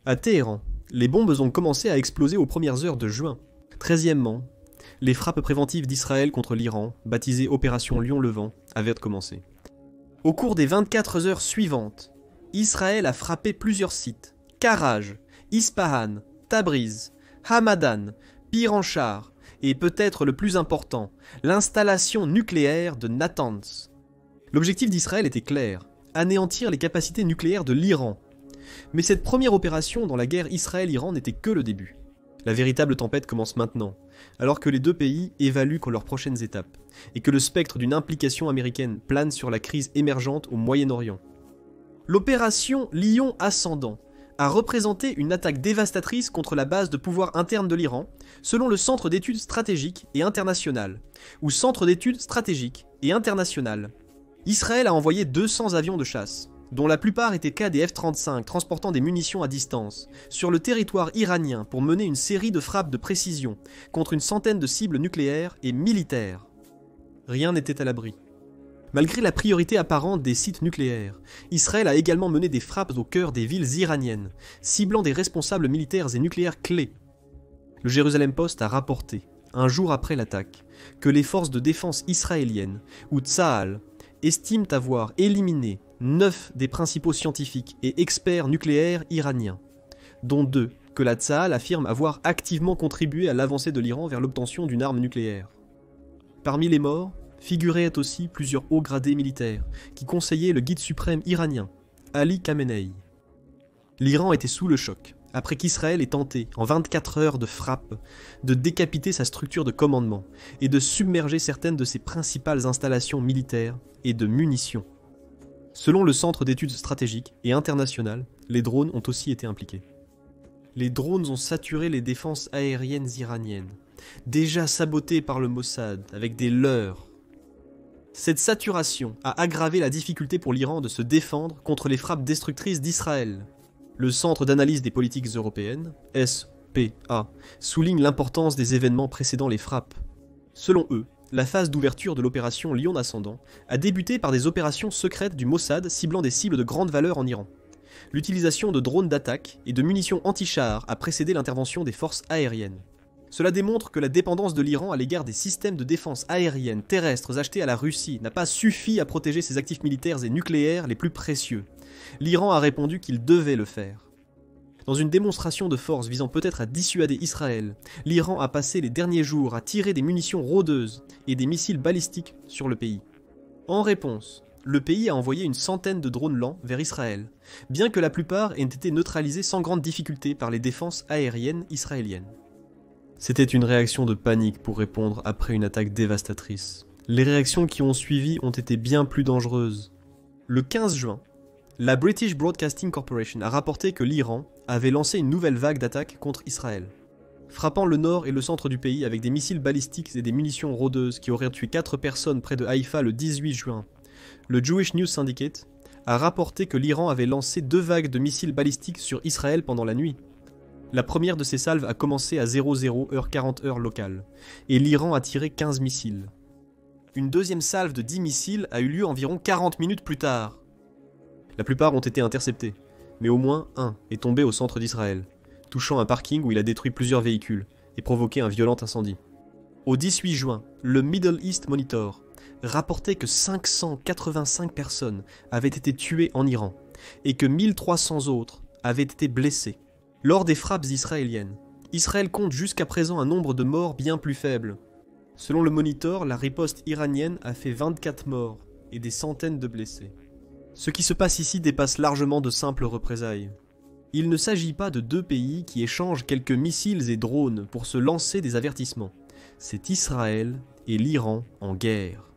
À Téhéran, les bombes ont commencé à exploser aux premières heures de juin. 13e, les frappes préventives d'Israël contre l'Iran, baptisées Opération Lion-Levant, avaient commencé. Au cours des 24 heures suivantes, Israël a frappé plusieurs sites. Karaj, Ispahan, Tabriz, Hamadan, Piranchar et peut-être le plus important, l'installation nucléaire de Natanz. L'objectif d'Israël était clair, anéantir les capacités nucléaires de l'Iran. Mais cette première opération dans la guerre Israël-Iran n'était que le début. La véritable tempête commence maintenant, alors que les deux pays évaluent leurs prochaines étapes, et que le spectre d'une implication américaine plane sur la crise émergente au Moyen-Orient. L'opération Lion Ascendant a représenté une attaque dévastatrice contre la base de pouvoir interne de l'Iran, selon le Centre d'études stratégiques et internationales, ou Centre d'études stratégiques et internationales. Israël a envoyé 200 avions de chasse, dont la plupart étaient cas des F-35 transportant des munitions à distance, sur le territoire iranien pour mener une série de frappes de précision contre une centaine de cibles nucléaires et militaires. Rien n'était à l'abri. Malgré la priorité apparente des sites nucléaires, Israël a également mené des frappes au cœur des villes iraniennes, ciblant des responsables militaires et nucléaires clés. Le Jérusalem Post a rapporté, un jour après l'attaque, que les forces de défense israéliennes, ou Tsahal, estiment avoir éliminé 9 des principaux scientifiques et experts nucléaires iraniens, dont 2 que la Tsahal affirme avoir activement contribué à l'avancée de l'Iran vers l'obtention d'une arme nucléaire. Parmi les morts, figuraient aussi plusieurs hauts gradés militaires qui conseillaient le guide suprême iranien, Ali Khamenei. L'Iran était sous le choc, après qu'Israël ait tenté, en 24 heures de frappe, de décapiter sa structure de commandement et de submerger certaines de ses principales installations militaires et de munitions. Selon le Centre d'études stratégiques et internationales, les drones ont aussi été impliqués. Les drones ont saturé les défenses aériennes iraniennes, déjà sabotées par le Mossad avec des leurres. Cette saturation a aggravé la difficulté pour l'Iran de se défendre contre les frappes destructrices d'Israël. Le Centre d'analyse des politiques européennes, SPA, souligne l'importance des événements précédant les frappes. Selon eux, la phase d'ouverture de l'opération Lion Ascendant a débuté par des opérations secrètes du Mossad ciblant des cibles de grande valeur en Iran. L'utilisation de drones d'attaque et de munitions anti-chars a précédé l'intervention des forces aériennes. Cela démontre que la dépendance de l'Iran à l'égard des systèmes de défense aérienne terrestres achetés à la Russie n'a pas suffi à protéger ses actifs militaires et nucléaires les plus précieux. L'Iran a répondu qu'il devait le faire. Dans une démonstration de force visant peut-être à dissuader Israël, l'Iran a passé les derniers jours à tirer des munitions rôdeuses et des missiles balistiques sur le pays. En réponse, le pays a envoyé une centaine de drones lents vers Israël, bien que la plupart aient été neutralisés sans grande difficulté par les défenses aériennes israéliennes. C'était une réaction de panique pour répondre après une attaque dévastatrice. Les réactions qui ont suivi ont été bien plus dangereuses. Le 15 juin, la British Broadcasting Corporation a rapporté que l'Iran avait lancé une nouvelle vague d'attaques contre Israël, frappant le nord et le centre du pays avec des missiles balistiques et des munitions rôdeuses qui auraient tué 4 personnes près de Haïfa le 18 juin. Le Jewish News Syndicate a rapporté que l'Iran avait lancé 2 vagues de missiles balistiques sur Israël pendant la nuit. La première de ces salves a commencé à 00 heure 40 heures locale, et l'Iran a tiré 15 missiles. Une deuxième salve de 10 missiles a eu lieu environ 40 minutes plus tard. La plupart ont été interceptés, mais au moins un est tombé au centre d'Israël, touchant un parking où il a détruit plusieurs véhicules et provoqué un violent incendie. Au 18 juin, le Middle East Monitor rapportait que 585 personnes avaient été tuées en Iran et que 1300 autres avaient été blessées. Lors des frappes israéliennes, Israël compte jusqu'à présent un nombre de morts bien plus faible. Selon le Monitor, la riposte iranienne a fait 24 morts et des centaines de blessés. Ce qui se passe ici dépasse largement de simples représailles. Il ne s'agit pas de 2 pays qui échangent quelques missiles et drones pour se lancer des avertissements. C'est Israël et l'Iran en guerre.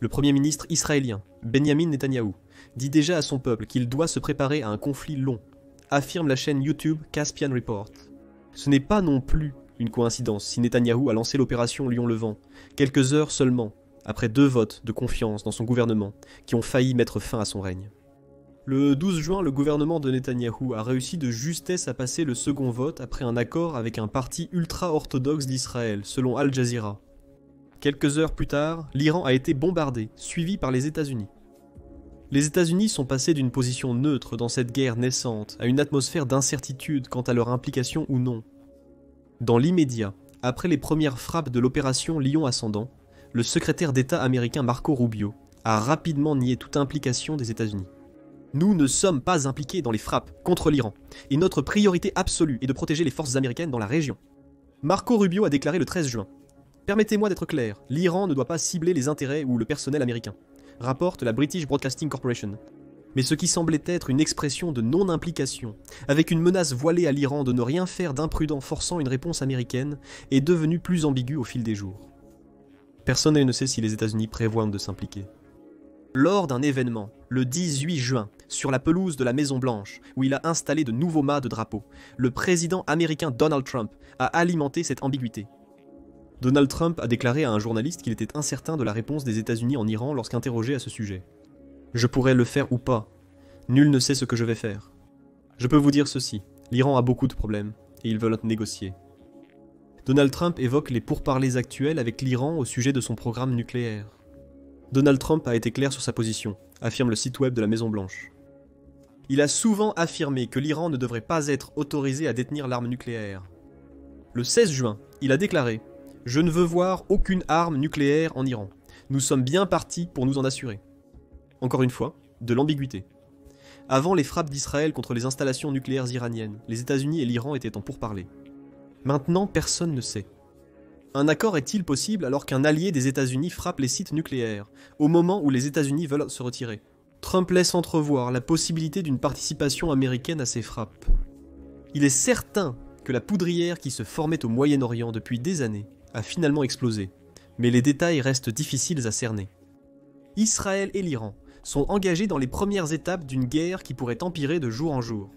Le Premier ministre israélien, Benjamin Netanyahou, dit déjà à son peuple qu'il doit se préparer à un conflit long, affirme la chaîne YouTube Caspian Report. Ce n'est pas non plus une coïncidence si Netanyahou a lancé l'opération Lion-Levant, quelques heures seulement après 2 votes de confiance dans son gouvernement qui ont failli mettre fin à son règne. Le 12 juin, le gouvernement de Netanyahou a réussi de justesse à passer le second vote après un accord avec un parti ultra-orthodoxe d'Israël, selon Al Jazeera. Quelques heures plus tard, l'Iran a été bombardé, suivi par les États-Unis. Les États-Unis sont passés d'une position neutre dans cette guerre naissante à une atmosphère d'incertitude quant à leur implication ou non. Dans l'immédiat, après les premières frappes de l'opération Lion Ascendant, le secrétaire d'État américain Marco Rubio a rapidement nié toute implication des États-Unis. Nous ne sommes pas impliqués dans les frappes contre l'Iran, et notre priorité absolue est de protéger les forces américaines dans la région. Marco Rubio a déclaré le 13 juin. Permettez-moi d'être clair, l'Iran ne doit pas cibler les intérêts ou le personnel américain, rapporte la British Broadcasting Corporation. Mais ce qui semblait être une expression de non-implication, avec une menace voilée à l'Iran de ne rien faire d'imprudent forçant une réponse américaine, est devenu plus ambigu au fil des jours. Personne ne sait si les États-Unis prévoient de s'impliquer. Lors d'un événement, le 18 juin, sur la pelouse de la Maison-Blanche, où il a installé de nouveaux mâts de drapeaux, le président américain Donald Trump a alimenté cette ambiguïté. Donald Trump a déclaré à un journaliste qu'il était incertain de la réponse des États-Unis en Iran lorsqu'interrogé à ce sujet. « Je pourrais le faire ou pas. Nul ne sait ce que je vais faire. Je peux vous dire ceci, l'Iran a beaucoup de problèmes, et ils veulent négocier. » Donald Trump évoque les pourparlers actuels avec l'Iran au sujet de son programme nucléaire. Donald Trump a été clair sur sa position, affirme le site web de la Maison-Blanche. Il a souvent affirmé que l'Iran ne devrait pas être autorisé à détenir l'arme nucléaire. Le 16 juin, il a déclaré « Je ne veux voir aucune arme nucléaire en Iran. Nous sommes bien partis pour nous en assurer. » Encore une fois, de l'ambiguïté. Avant les frappes d'Israël contre les installations nucléaires iraniennes, les États-Unis et l'Iran étaient en pourparlers. Maintenant, personne ne sait. Un accord est-il possible alors qu'un allié des États-Unis frappe les sites nucléaires, au moment où les États-Unis veulent se retirer? Trump laisse entrevoir la possibilité d'une participation américaine à ces frappes. Il est certain que la poudrière qui se formait au Moyen-Orient depuis des années a finalement explosé, mais les détails restent difficiles à cerner. Israël et l'Iran sont engagés dans les premières étapes d'une guerre qui pourrait empirer de jour en jour.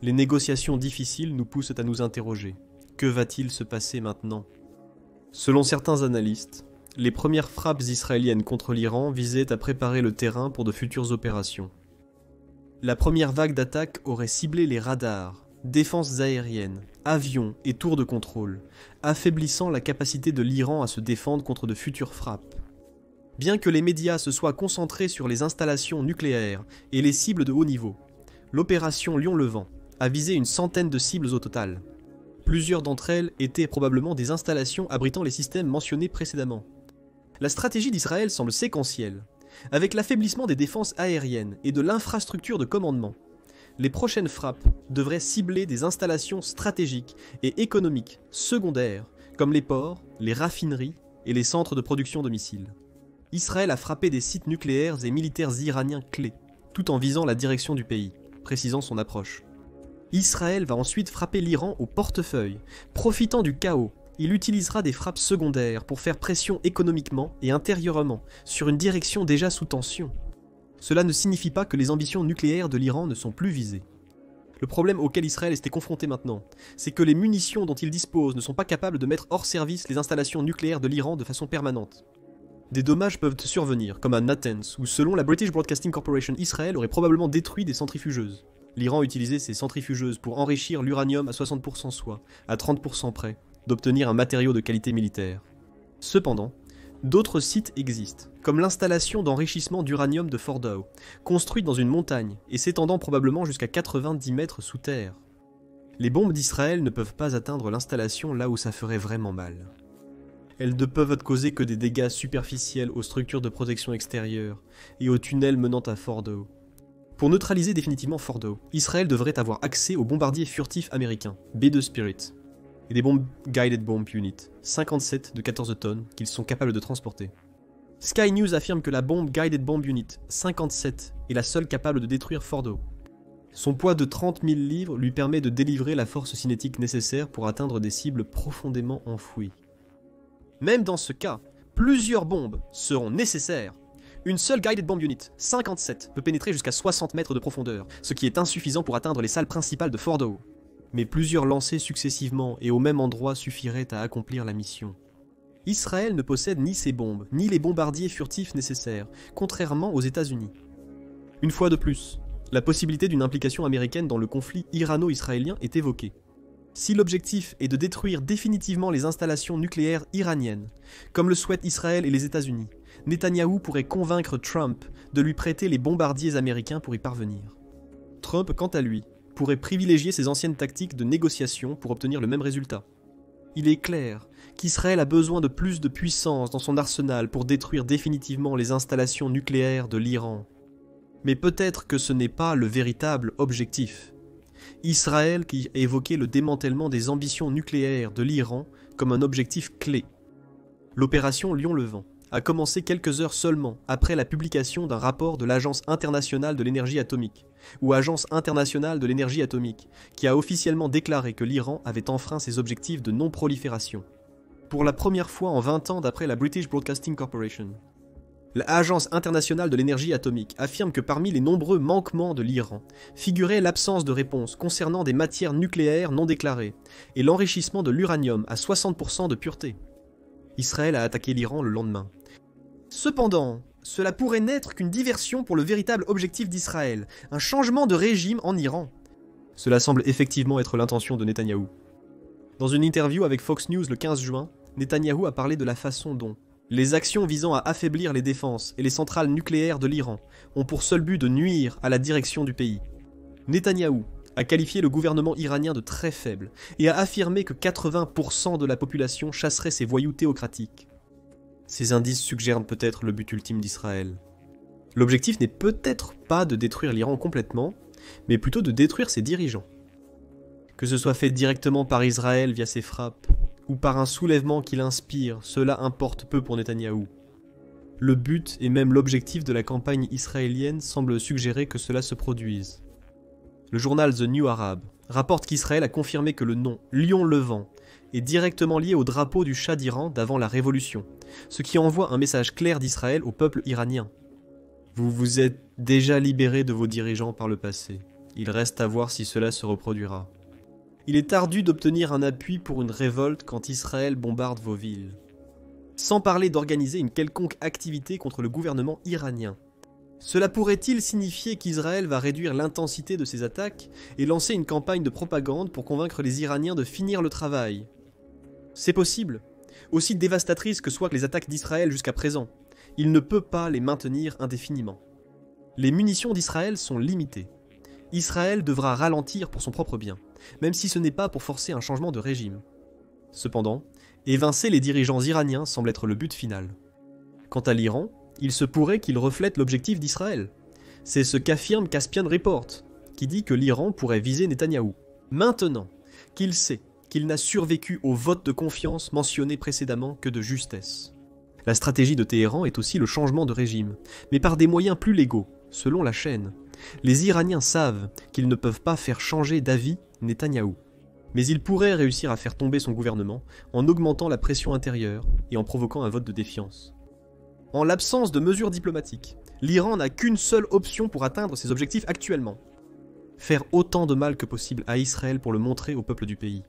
Les négociations difficiles nous poussent à nous interroger. Que va-t-il se passer maintenant? Selon certains analystes, les premières frappes israéliennes contre l'Iran visaient à préparer le terrain pour de futures opérations. La première vague d'attaques aurait ciblé les radars, défenses aériennes, avions et tours de contrôle, affaiblissant la capacité de l'Iran à se défendre contre de futures frappes. Bien que les médias se soient concentrés sur les installations nucléaires et les cibles de haut niveau, l'opération Lion-Levant a visé une centaine de cibles au total. Plusieurs d'entre elles étaient probablement des installations abritant les systèmes mentionnés précédemment. La stratégie d'Israël semble séquentielle. Avec l'affaiblissement des défenses aériennes et de l'infrastructure de commandement, les prochaines frappes devraient cibler des installations stratégiques et économiques secondaires, comme les ports, les raffineries et les centres de production de missiles. Israël a frappé des sites nucléaires et militaires iraniens clés, tout en visant la direction du pays, précisant son approche. Israël va ensuite frapper l'Iran au portefeuille. Profitant du chaos, il utilisera des frappes secondaires pour faire pression économiquement et intérieurement sur une direction déjà sous tension. Cela ne signifie pas que les ambitions nucléaires de l'Iran ne sont plus visées. Le problème auquel Israël était confronté maintenant, c'est que les munitions dont il dispose ne sont pas capables de mettre hors service les installations nucléaires de l'Iran de façon permanente. Des dommages peuvent survenir, comme à Natanz, où selon la British Broadcasting Corporation, Israël aurait probablement détruit des centrifugeuses. L'Iran utilisait ces centrifugeuses pour enrichir l'uranium à 60% soit, à 30% près, d'obtenir un matériau de qualité militaire. Cependant, d'autres sites existent, comme l'installation d'enrichissement d'uranium de Fordow, construite dans une montagne et s'étendant probablement jusqu'à 90 mètres sous terre. Les bombes d'Israël ne peuvent pas atteindre l'installation là où ça ferait vraiment mal. Elles ne peuvent causer que des dégâts superficiels aux structures de protection extérieure et aux tunnels menant à Fordow. Pour neutraliser définitivement Fordow, Israël devrait avoir accès aux bombardiers furtifs américains, B-2 Spirit, et des bombes Guided Bomb Unit, 57 de 14 tonnes, qu'ils sont capables de transporter. Sky News affirme que la bombe Guided Bomb Unit 57 est la seule capable de détruire Fordow. Son poids de 30 000 livres lui permet de délivrer la force cinétique nécessaire pour atteindre des cibles profondément enfouies. Même dans ce cas, plusieurs bombes seront nécessaires. Une seule Guided Bomb Unit, 57, peut pénétrer jusqu'à 60 mètres de profondeur, ce qui est insuffisant pour atteindre les salles principales de Fordow. Mais plusieurs lancés successivement et au même endroit suffiraient à accomplir la mission. Israël ne possède ni ces bombes, ni les bombardiers furtifs nécessaires, contrairement aux États-Unis. Une fois de plus, la possibilité d'une implication américaine dans le conflit irano-israélien est évoquée. Si l'objectif est de détruire définitivement les installations nucléaires iraniennes, comme le souhaitent Israël et les États-Unis, Netanyahou pourrait convaincre Trump de lui prêter les bombardiers américains pour y parvenir. Trump, quant à lui, pourrait privilégier ses anciennes tactiques de négociation pour obtenir le même résultat. Il est clair qu'Israël a besoin de plus de puissance dans son arsenal pour détruire définitivement les installations nucléaires de l'Iran. Mais peut-être que ce n'est pas le véritable objectif. Israël qui a évoqué le démantèlement des ambitions nucléaires de l'Iran comme un objectif clé. L'opération Lion-Levant a commencé quelques heures seulement après la publication d'un rapport de l'Agence internationale de l'énergie atomique, ou Agence internationale de l'énergie atomique, qui a officiellement déclaré que l'Iran avait enfreint ses objectifs de non-prolifération. Pour la première fois en 20 ans d'après la British Broadcasting Corporation. L'Agence internationale de l'énergie atomique affirme que parmi les nombreux manquements de l'Iran figurait l'absence de réponse concernant des matières nucléaires non déclarées et l'enrichissement de l'uranium à 60% de pureté. Israël a attaqué l'Iran le lendemain. Cependant, cela pourrait n'être qu'une diversion pour le véritable objectif d'Israël, un changement de régime en Iran. Cela semble effectivement être l'intention de Netanyahou. Dans une interview avec Fox News le 15 juin, Netanyahou a parlé de la façon dont les actions visant à affaiblir les défenses et les centrales nucléaires de l'Iran ont pour seul but de nuire à la direction du pays. Netanyahou a qualifié le gouvernement iranien de très faible et a affirmé que 80% de la population chasserait ces voyous théocratiques. Ces indices suggèrent peut-être le but ultime d'Israël. L'objectif n'est peut-être pas de détruire l'Iran complètement, mais plutôt de détruire ses dirigeants. Que ce soit fait directement par Israël via ses frappes, ou par un soulèvement qui l'inspire, cela importe peu pour Netanyahou. Le but et même l'objectif de la campagne israélienne semblent suggérer que cela se produise. Le journal The New Arab rapporte qu'Israël a confirmé que le nom Lion-Levant est directement lié au drapeau du Shah d'Iran d'avant la Révolution, ce qui envoie un message clair d'Israël au peuple iranien. Vous vous êtes déjà libéré de vos dirigeants par le passé. Il reste à voir si cela se reproduira. Il est ardu d'obtenir un appui pour une révolte quand Israël bombarde vos villes. Sans parler d'organiser une quelconque activité contre le gouvernement iranien. Cela pourrait-il signifier qu'Israël va réduire l'intensité de ses attaques et lancer une campagne de propagande pour convaincre les Iraniens de finir le travail? C'est possible. Aussi dévastatrices que soient les attaques d'Israël jusqu'à présent, il ne peut pas les maintenir indéfiniment. Les munitions d'Israël sont limitées. Israël devra ralentir pour son propre bien, même si ce n'est pas pour forcer un changement de régime. Cependant, évincer les dirigeants iraniens semble être le but final. Quant à l'Iran, il se pourrait qu'il reflète l'objectif d'Israël. C'est ce qu'affirme Caspian Report, qui dit que l'Iran pourrait viser Netanyahou. Maintenant qu'il sait qu'il n'a survécu au vote de confiance mentionné précédemment que de justesse. La stratégie de Téhéran est aussi le changement de régime, mais par des moyens plus légaux, selon la chaîne. Les Iraniens savent qu'ils ne peuvent pas faire changer d'avis Netanyahou. Mais ils pourraient réussir à faire tomber son gouvernement en augmentant la pression intérieure et en provoquant un vote de défiance. En l'absence de mesures diplomatiques, l'Iran n'a qu'une seule option pour atteindre ses objectifs actuellement. Faire autant de mal que possible à Israël pour le montrer au peuple du pays.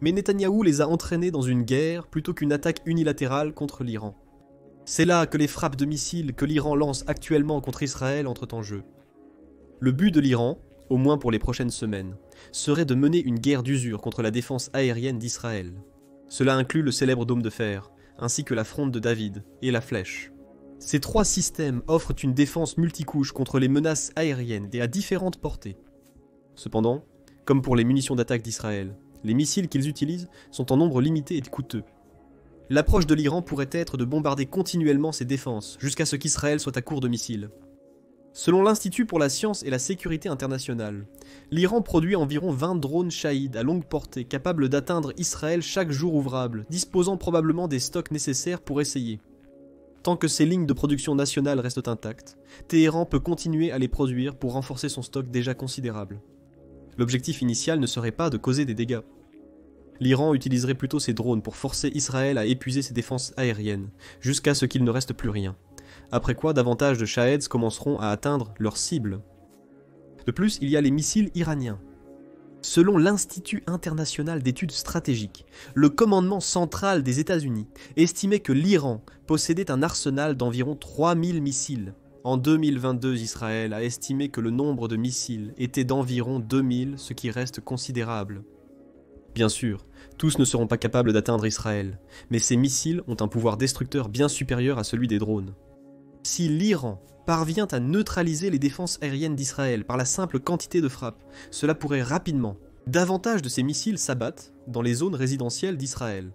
Mais Netanyahou les a entraînés dans une guerre plutôt qu'une attaque unilatérale contre l'Iran. C'est là que les frappes de missiles que l'Iran lance actuellement contre Israël entrent en jeu. Le but de l'Iran, au moins pour les prochaines semaines, serait de mener une guerre d'usure contre la défense aérienne d'Israël. Cela inclut le célèbre dôme de fer, ainsi que la fronde de David et la flèche. Ces trois systèmes offrent une défense multicouche contre les menaces aériennes et à différentes portées. Cependant, comme pour les munitions d'attaque d'Israël, les missiles qu'ils utilisent sont en nombre limité et coûteux. L'approche de l'Iran pourrait être de bombarder continuellement ses défenses, jusqu'à ce qu'Israël soit à court de missiles. Selon l'Institut pour la science et la sécurité internationale, l'Iran produit environ 20 drones Shahid à longue portée capables d'atteindre Israël chaque jour ouvrable, disposant probablement des stocks nécessaires pour essayer. Tant que ces lignes de production nationales restent intactes, Téhéran peut continuer à les produire pour renforcer son stock déjà considérable. L'objectif initial ne serait pas de causer des dégâts. L'Iran utiliserait plutôt ses drones pour forcer Israël à épuiser ses défenses aériennes, jusqu'à ce qu'il ne reste plus rien. Après quoi, davantage de Shahed commenceront à atteindre leurs cibles. De plus, il y a les missiles iraniens. Selon l'Institut international d'études stratégiques, le commandement central des États-Unis estimait que l'Iran possédait un arsenal d'environ 3000 missiles. En 2022, Israël a estimé que le nombre de missiles était d'environ 2000, ce qui reste considérable. Bien sûr, tous ne seront pas capables d'atteindre Israël, mais ces missiles ont un pouvoir destructeur bien supérieur à celui des drones. Si l'Iran parvient à neutraliser les défenses aériennes d'Israël par la simple quantité de frappes, cela pourrait rapidement, davantage de ces missiles s'abattent dans les zones résidentielles d'Israël.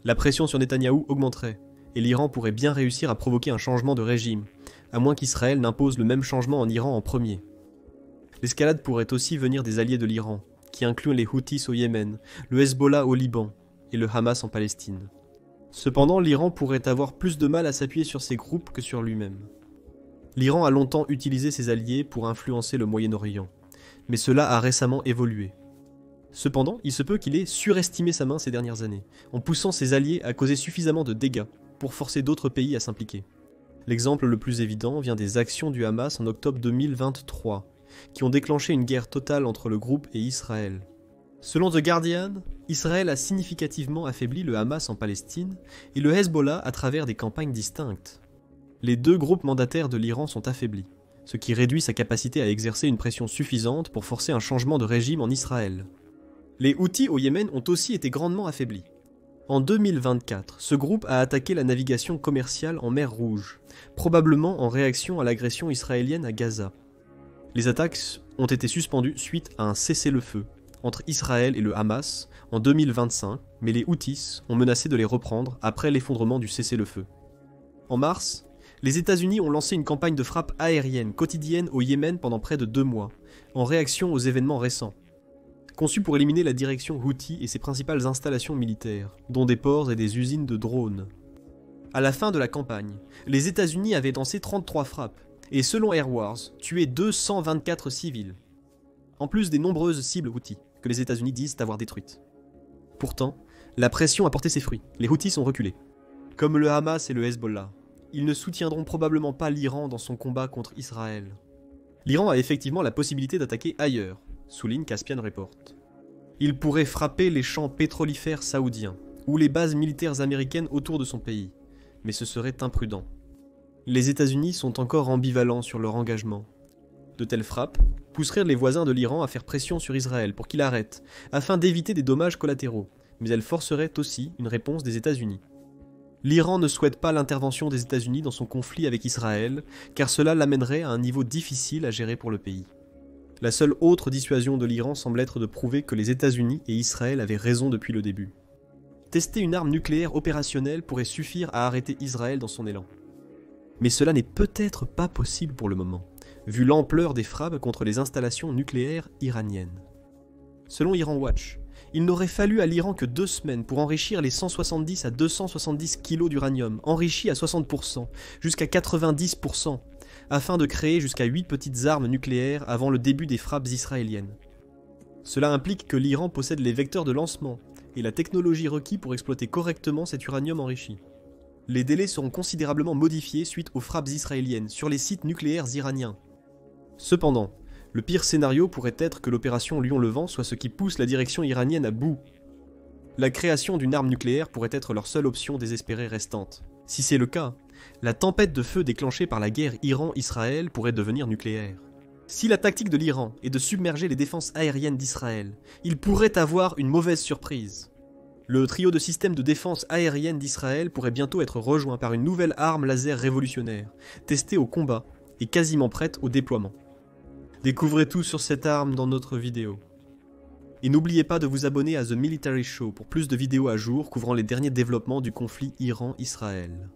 La pression sur Netanyahou augmenterait, et l'Iran pourrait bien réussir à provoquer un changement de régime, à moins qu'Israël n'impose le même changement en Iran en premier. L'escalade pourrait aussi venir des alliés de l'Iran, qui incluent les Houthis au Yémen, le Hezbollah au Liban et le Hamas en Palestine. Cependant, l'Iran pourrait avoir plus de mal à s'appuyer sur ces groupes que sur lui-même. L'Iran a longtemps utilisé ses alliés pour influencer le Moyen-Orient, mais cela a récemment évolué. Cependant, il se peut qu'il ait surestimé sa main ces dernières années, en poussant ses alliés à causer suffisamment de dégâts pour forcer d'autres pays à s'impliquer. L'exemple le plus évident vient des actions du Hamas en octobre 2023, qui ont déclenché une guerre totale entre le groupe et Israël. Selon The Guardian, Israël a significativement affaibli le Hamas en Palestine et le Hezbollah à travers des campagnes distinctes. Les deux groupes mandataires de l'Iran sont affaiblis, ce qui réduit sa capacité à exercer une pression suffisante pour forcer un changement de régime en Israël. Les Houthis au Yémen ont aussi été grandement affaiblis. En 2024, ce groupe a attaqué la navigation commerciale en mer Rouge, probablement en réaction à l'agression israélienne à Gaza. Les attaques ont été suspendues suite à un cessez-le-feu entre Israël et le Hamas en 2025, mais les Houthis ont menacé de les reprendre après l'effondrement du cessez-le-feu. En mars, les États-Unis ont lancé une campagne de frappe aérienne quotidienne au Yémen pendant près de 2 mois, en réaction aux événements récents. Conçue pour éliminer la direction Houthi et ses principales installations militaires, dont des ports et des usines de drones. À la fin de la campagne, les États-Unis avaient lancé 33 frappes, et selon Air Wars, tué 224 civils, en plus des nombreuses cibles Houthis que les États-Unis disent avoir détruites. Pourtant, la pression a porté ses fruits, les Houthis ont reculé. Comme le Hamas et le Hezbollah, ils ne soutiendront probablement pas l'Iran dans son combat contre Israël. L'Iran a effectivement la possibilité d'attaquer ailleurs, souligne Caspian Report. Il pourrait frapper les champs pétrolifères saoudiens, ou les bases militaires américaines autour de son pays, mais ce serait imprudent. Les États-Unis sont encore ambivalents sur leur engagement. De telles frappes pousseraient les voisins de l'Iran à faire pression sur Israël pour qu'il arrête, afin d'éviter des dommages collatéraux, mais elles forceraient aussi une réponse des États-Unis. L'Iran ne souhaite pas l'intervention des États-Unis dans son conflit avec Israël, car cela l'amènerait à un niveau difficile à gérer pour le pays. La seule autre dissuasion de l'Iran semble être de prouver que les États-Unis et Israël avaient raison depuis le début. Tester une arme nucléaire opérationnelle pourrait suffire à arrêter Israël dans son élan. Mais cela n'est peut-être pas possible pour le moment, vu l'ampleur des frappes contre les installations nucléaires iraniennes. Selon Iran Watch, il n'aurait fallu à l'Iran que 2 semaines pour enrichir les 170 à 270 kg d'uranium, enrichi à 60%, jusqu'à 90%, afin de créer jusqu'à 8 petites armes nucléaires avant le début des frappes israéliennes. Cela implique que l'Iran possède les vecteurs de lancement et la technologie requise pour exploiter correctement cet uranium enrichi. Les délais seront considérablement modifiés suite aux frappes israéliennes sur les sites nucléaires iraniens. Cependant, le pire scénario pourrait être que l'opération Lion-Levant soit ce qui pousse la direction iranienne à bout. La création d'une arme nucléaire pourrait être leur seule option désespérée restante. Si c'est le cas, la tempête de feu déclenchée par la guerre Iran-Israël pourrait devenir nucléaire. Si la tactique de l'Iran est de submerger les défenses aériennes d'Israël, il pourrait avoir une mauvaise surprise. Le trio de systèmes de défense aérienne d'Israël pourrait bientôt être rejoint par une nouvelle arme laser révolutionnaire, testée au combat et quasiment prête au déploiement. Découvrez tout sur cette arme dans notre vidéo. Et n'oubliez pas de vous abonner à The Military Show pour plus de vidéos à jour couvrant les derniers développements du conflit Iran-Israël.